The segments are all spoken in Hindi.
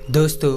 दोस्तों,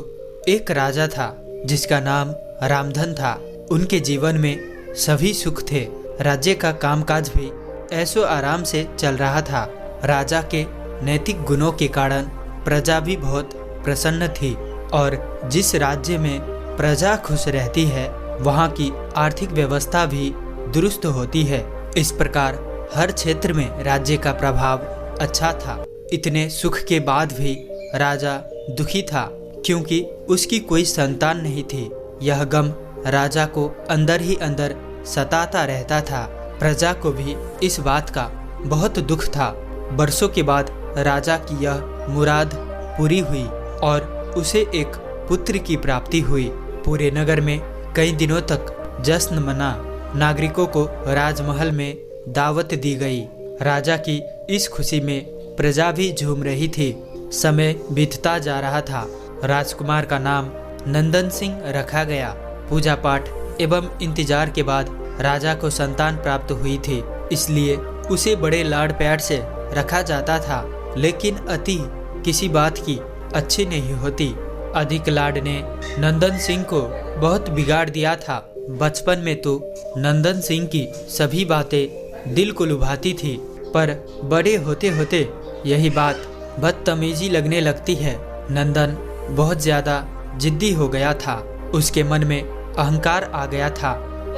एक राजा था जिसका नाम रामधन था। उनके जीवन में सभी सुख थे। राज्य का कामकाज भी ऐसो आराम से चल रहा था। राजा के नैतिक गुणों के कारण प्रजा भी बहुत प्रसन्न थी और जिस राज्य में प्रजा खुश रहती है वहाँ की आर्थिक व्यवस्था भी दुरुस्त होती है। इस प्रकार हर क्षेत्र में राज्य का प्रभाव अच्छा था। इतने सुख के बाद भी राजा दुखी था क्योंकि उसकी कोई संतान नहीं थी। यह गम राजा को अंदर ही अंदर सताता रहता था। प्रजा को भी इस बात का बहुत दुख था। बरसों के बाद राजा की यह मुराद पूरी हुई और उसे एक पुत्र की प्राप्ति हुई। पूरे नगर में कई दिनों तक जश्न मना। नागरिकों को राजमहल में दावत दी गई। राजा की इस खुशी में प्रजा भी झूम रही थी। समय बीतता जा रहा था। राजकुमार का नाम नंदन सिंह रखा गया। पूजा पाठ एवं इंतजार के बाद राजा को संतान प्राप्त हुई थी, इसलिए उसे बड़े लाड प्यार से रखा जाता था। लेकिन अति किसी बात की अच्छी नहीं होती। अधिक लाड ने नंदन सिंह को बहुत बिगाड़ दिया था। बचपन में तो नंदन सिंह की सभी बातें दिल को लुभाती थी, पर बड़े होते होते यही बात बदतमीजी लगने लगती है। नंदन बहुत ज़्यादा जिद्दी हो गया था। उसके मन में अहंकार आ गया था।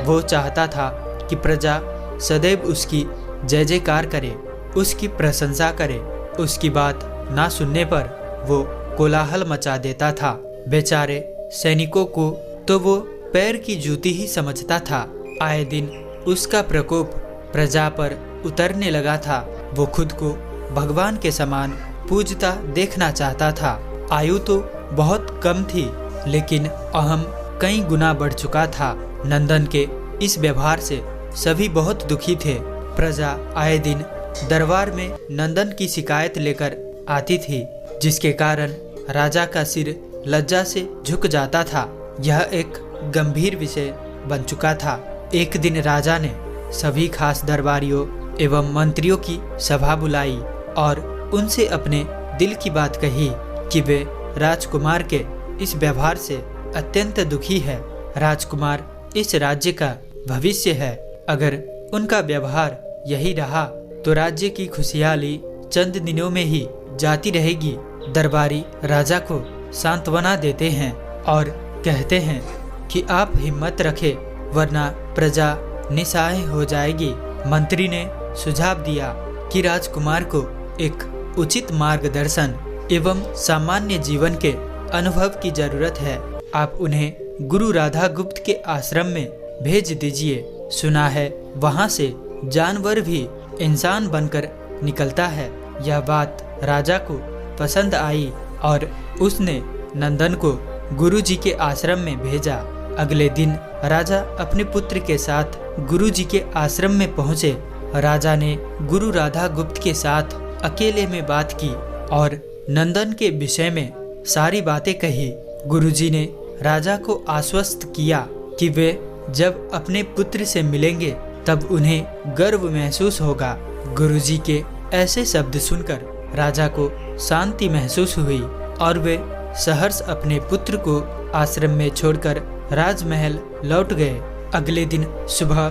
वो चाहता था कि प्रजा सदैव उसकी जय जयकार करे, उसकी प्रशंसा करे। उसकी बात ना सुनने पर वो कोलाहल मचा देता था। बेचारे सैनिकों को तो वो पैर की जूती ही समझता था। आए दिन उसका प्रकोप प्रजा पर उतरने लगा था। वो खुद को भगवान के समान पूजता देखना चाहता था। आयु तो बहुत कम थी, लेकिन अहम कई गुना बढ़ चुका था। नंदन के इस व्यवहार से सभी बहुत दुखी थे। प्रजा आए दिन दरबार में नंदन की शिकायत लेकर आती थी, जिसके कारण राजा का सिर लज्जा से झुक जाता था। यह एक गंभीर विषय बन चुका था। एक दिन राजा ने सभी खास दरबारियों एवं मंत्रियों की सभा बुलाई और उनसे अपने दिल की बात कही कि वे राजकुमार के इस व्यवहार से अत्यंत दुखी है। राजकुमार इस राज्य का भविष्य है। अगर उनका व्यवहार यही रहा तो राज्य की खुशहाली चंद दिनों में ही जाती रहेगी। दरबारी राजा को सांत्वना देते हैं और कहते हैं कि आप हिम्मत रखें, वरना प्रजा निस्सहाय हो जाएगी। मंत्री ने सुझाव दिया कि राजकुमार को एक उचित मार्गदर्शन एवं सामान्य जीवन के अनुभव की जरूरत है। आप उन्हें गुरु राधा गुप्त के आश्रम में भेज दीजिए। सुना है वहाँ से जानवर भी इंसान बनकर निकलता है। यह बात राजा को पसंद आई और उसने नंदन को गुरुजी के आश्रम में भेजा। अगले दिन राजा अपने पुत्र के साथ गुरुजी के आश्रम में पहुँचे। राजा ने गुरु राधा गुप्त के साथ अकेले में बात की और नंदन के विषय में सारी बातें कही। गुरुजी ने राजा को आश्वस्त किया कि वे जब अपने पुत्र से मिलेंगे तब उन्हें गर्व महसूस होगा। गुरुजी के ऐसे शब्द सुनकर राजा को शांति महसूस हुई और वे सहर्ष अपने पुत्र को आश्रम में छोड़कर राजमहल लौट गए। अगले दिन सुबह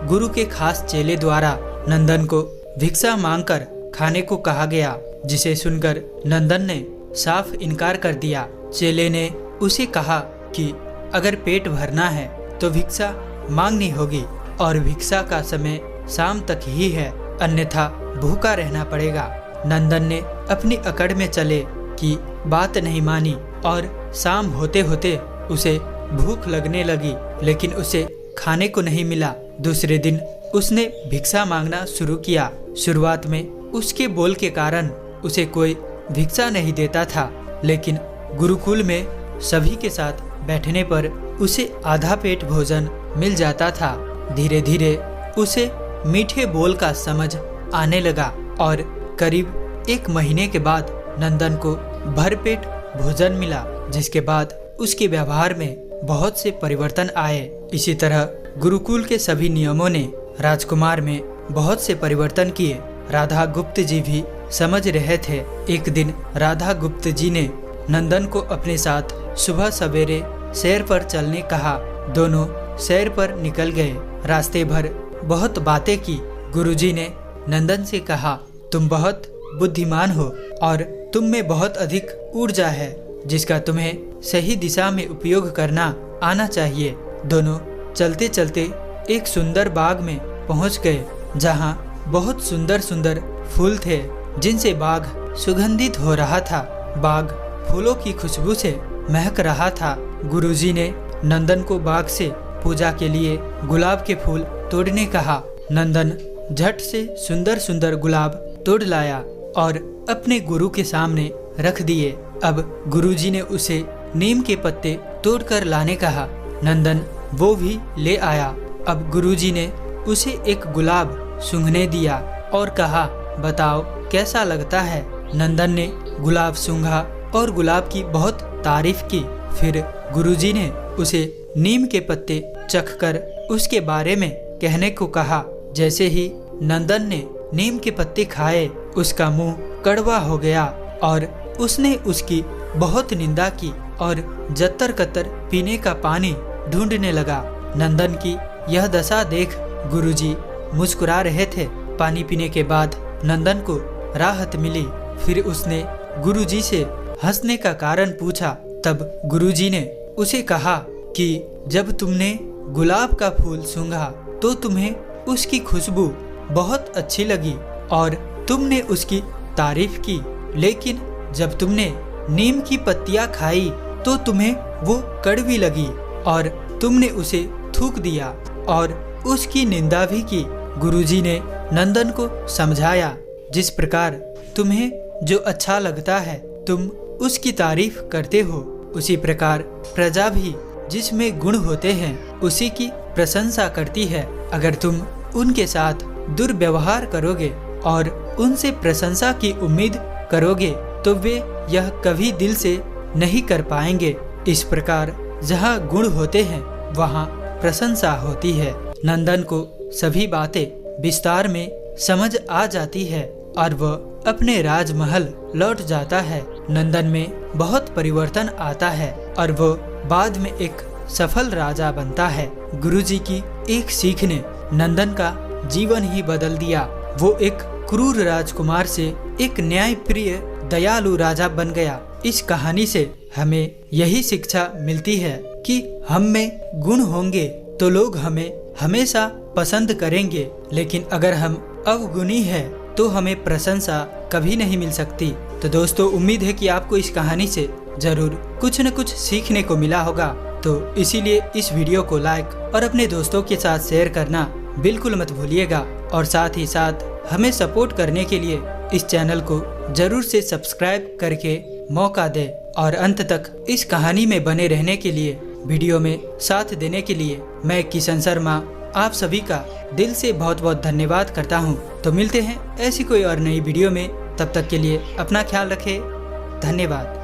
गुरु के खास चेले द्वारा नंदन को भिक्षा मांगकर खाने को कहा गया, जिसे सुनकर नंदन ने साफ इनकार कर दिया। चेले ने उसे कहा कि अगर पेट भरना है तो भिक्षा मांगनी होगी और भिक्षा का समय शाम तक ही है, अन्यथा भूखा रहना पड़ेगा। नंदन ने अपनी अकड़ में चले कि बात नहीं मानी और शाम होते होते उसे भूख लगने लगी, लेकिन उसे खाने को नहीं मिला। दूसरे दिन उसने भिक्षा मांगना शुरू किया। शुरुआत में उसके बोल के कारण उसे कोई भिक्षा नहीं देता था, लेकिन गुरुकुल में सभी के साथ बैठने पर उसे आधा पेट भोजन मिल जाता था। धीरे धीरे उसे मीठे बोल का समझ आने लगा और करीब 1 महीने के बाद नंदन को भरपेट भोजन मिला, जिसके बाद उसके व्यवहार में बहुत से परिवर्तन आए। इसी तरह गुरुकुल के सभी नियमों ने राजकुमार में बहुत से परिवर्तन किए। राधा गुप्त जी भी समझ रहे थे। एक दिन राधा गुप्त जी ने नंदन को अपने साथ सुबह सवेरे सैर पर चलने कहा। दोनों सैर पर निकल गए। रास्ते भर बहुत बातें की। गुरुजी ने नंदन से कहा, तुम बहुत बुद्धिमान हो और तुम में बहुत अधिक ऊर्जा है जिसका तुम्हें सही दिशा में उपयोग करना आना चाहिए। दोनों चलते चलते एक सुंदर बाग में पहुंच गए जहां बहुत सुंदर सुंदर फूल थे जिनसे बाग सुगंधित हो रहा था। बाग फूलों की खुशबू से महक रहा था। गुरुजी ने नंदन को बाग से पूजा के लिए गुलाब के फूल तोड़ने कहा। नंदन झट से सुंदर सुंदर गुलाब तोड़ लाया और अपने गुरु के सामने रख दिए। अब गुरुजी ने उसे नीम के पत्ते तोड़कर लाने कहा। नंदन वो भी ले आया। अब गुरुजी ने उसे एक गुलाब सूंघने दिया और कहा, बताओ कैसा लगता है। नंदन ने गुलाब सूंघा और गुलाब की बहुत तारीफ की। फिर गुरुजी ने उसे नीम के पत्ते चखकर उसके बारे में कहने को कहा। जैसे ही नंदन ने नीम के पत्ते खाए उसका मुंह कड़वा हो गया और उसने उसकी बहुत निंदा की और जत्तर कतर पीने का पानी ढूंढने लगा। नंदन की यह दशा देख गुरुजी मुस्कुरा रहे थे। पानी पीने के बाद नंदन को राहत मिली। फिर उसने गुरुजी से हंसने का कारण पूछा। तब गुरुजी ने उसे कहा कि जब तुमने गुलाब का फूल सूंघा तो तुम्हें उसकी खुशबू बहुत अच्छी लगी और तुमने उसकी तारीफ की, लेकिन जब तुमने नीम की पत्तियां खाई तो तुम्हें वो कड़वी लगी और तुमने उसे थूक दिया और उसकी निंदा भी की। गुरुजी ने नंदन को समझाया, जिस प्रकार तुम्हें जो अच्छा लगता है तुम उसकी तारीफ करते हो, उसी प्रकार प्रजा भी जिसमें गुण होते हैं उसी की प्रशंसा करती है। अगर तुम उनके साथ दुर्व्यवहार करोगे और उनसे प्रशंसा की उम्मीद करोगे तो वे यह कभी दिल से नहीं कर पाएंगे। इस प्रकार जहाँ गुण होते हैं वहाँ प्रशंसा होती है। नंदन को सभी बातें विस्तार में समझ आ जाती है और वह अपने राजमहल लौट जाता है। नंदन में बहुत परिवर्तन आता है और वो बाद में एक सफल राजा बनता है। गुरुजी की एक सीख ने नंदन का जीवन ही बदल दिया। वो एक क्रूर राजकुमार से एक न्यायप्रिय दयालु राजा बन गया। इस कहानी से हमें यही शिक्षा मिलती है कि हम में गुण होंगे तो लोग हमें हमेशा पसंद करेंगे, लेकिन अगर हम अवगुणी हैं तो हमें प्रशंसा कभी नहीं मिल सकती। तो दोस्तों, उम्मीद है कि आपको इस कहानी से जरूर कुछ न कुछ सीखने को मिला होगा। तो इसीलिए इस वीडियो को लाइक और अपने दोस्तों के साथ शेयर करना बिल्कुल मत भूलिएगा और साथ ही साथ हमें सपोर्ट करने के लिए इस चैनल को जरूर से सब्सक्राइब करके मौका दे और अंत तक इस कहानी में बने रहने के लिए, वीडियो में साथ देने के लिए मैं किशन शर्मा आप सभी का दिल से बहुत बहुत धन्यवाद करता हूं। तो मिलते हैं ऐसी कोई और नई वीडियो में, तब तक के लिए अपना ख्याल रखें। धन्यवाद।